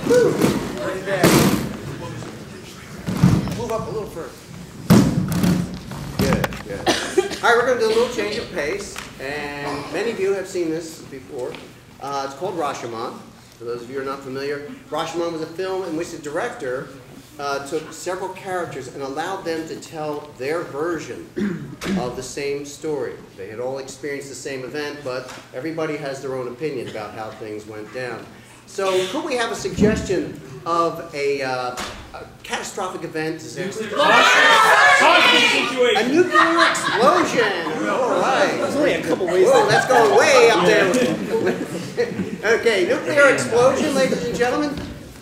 Right there. Move up a little further. Good, good. All right, we're going to do a little change of pace, and many of you have seen this before. It's called Rashomon. For those of you who are not familiar, Rashomon was a film in which the director took several characters and allowed them to tell their version of the same story. They had all experienced the same event, but everybody has their own opinion about how things went down. So could we have a suggestion of a catastrophic event? Situation. A nuclear explosion! All right. There's only a couple ways. Whoa, that's going way up there. Okay, nuclear explosion, ladies and gentlemen.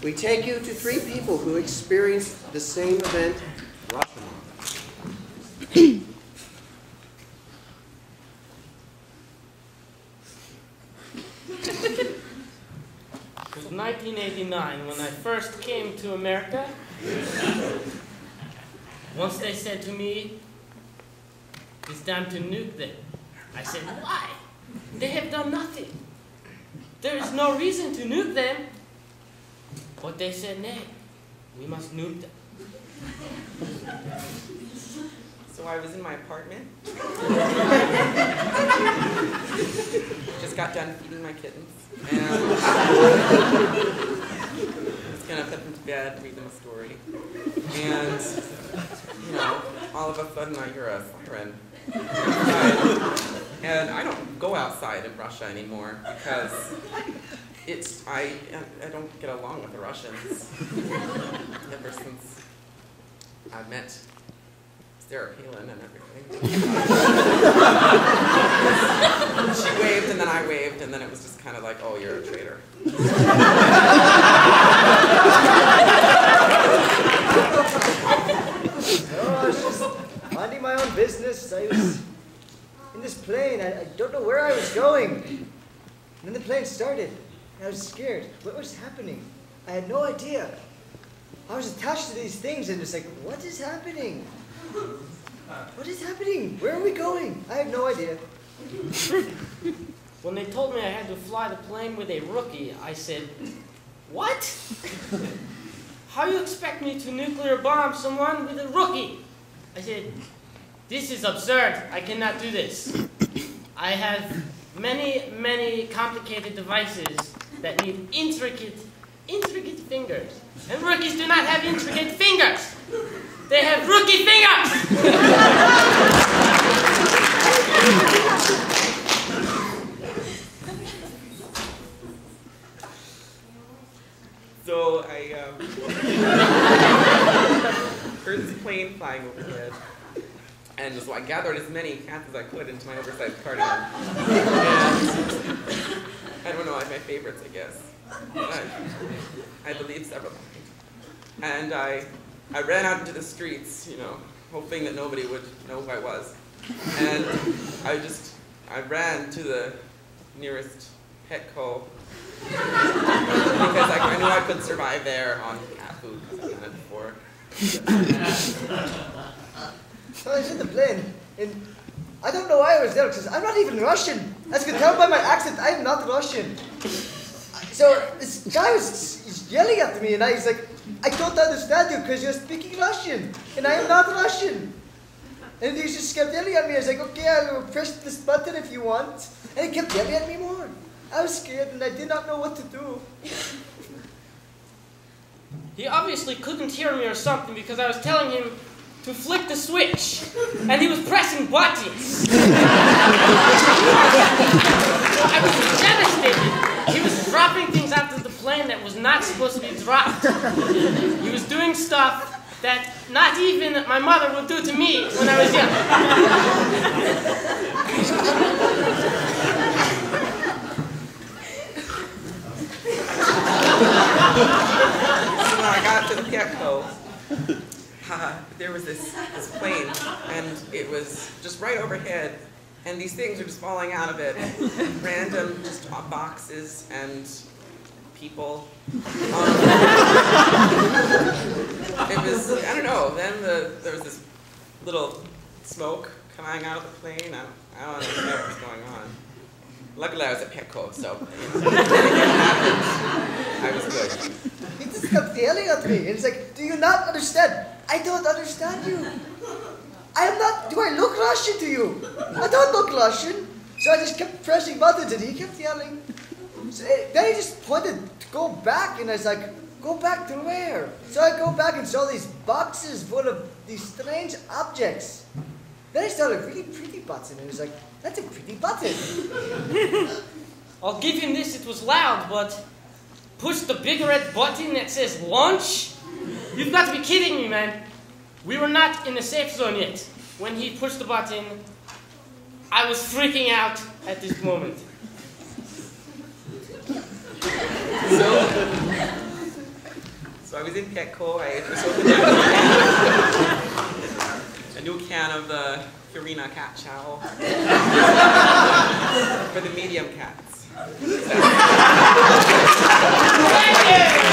We take you to 3 people who experienced the same event, Rashomon. It was 1989 when I first came to America. Once they said to me, it's time to nuke them. I said, why? They have done nothing. There is no reason to nuke them. But they said, nay, we must nuke them. So I was in my apartment. Just got done feeding my kittens. And I was going to put them to bed, read them a story. And, you know, all of a sudden I hear a siren outside. And I don't go outside in Russia anymore because I don't get along with the Russians. Ever since I met Sarah Palin and everything. She waved and then I waved and then it was just kind of like, oh, you're a traitor. No, I was just minding my own business. I was in this plane. I don't know where I was going. And then the plane started. I was scared. What was happening? I had no idea. I was attached to these things and just like, what is happening? What is happening? Where are we going? I have no idea. When they told me I had to fly the plane with a rookie, I said, what? How you expect me to nuclear bomb someone with a rookie? I said, this is absurd. I cannot do this. I have many, many complicated devices that need intricate fingers. And rookies do not have intricate fingers. They have rookie fingers! So I heard this plane flying overhead. And so I gathered as many cats as I could into my oversized cardigan. And I don't know, I have my favorites, I guess. I believe several. And I ran out into the streets, you know, hoping that nobody would know who I was. And I ran to the nearest Petco because I knew I could survive there on cat food because I've done it before. So I was in the plane, and I don't know why I was there because I'm not even Russian. As you can tell by my accent, I'm not Russian. So this guy was yelling at me, and I was like, I don't understand you because you're speaking Russian, and I am not Russian. And he just kept yelling at me. I was like, okay, I'll press this button if you want. And he kept yelling at me more. I was scared, and I did not know what to do. He obviously couldn't hear me or something because I was telling him to flick the switch, and he was pressing buttons. I was devastated. He was dropping things out of the plane that was not supposed to be dropped. He was doing stuff that not even my mother would do to me when I was young. So when I got to the Petco, there was this plane, and it was just right overhead, and these things are just falling out of it. Random just boxes and people. It was, I don't know, then there was this little smoke coming out of the plane. I don't know what was going on. Luckily, I was at Petco, so I was good. He just kept yelling at me. And it's like, do you not understand? I don't understand you. I am not, do I look Russian to you? I don't look Russian. So I just kept pressing buttons and he kept yelling. So then he just pointed to go back and I was like, go back to where? So I go back and saw these boxes full of these strange objects. Then I saw a really pretty button and I was like, that's a pretty button. I'll give him this, it was loud, but push the big red button that says launch? You've got to be kidding me, man. We were not in the safe zone yet. When he pushed the button, I was freaking out at this moment. So I was in Petco. I just opened a new can of the Purina cat chow for the medium cats. Thank you!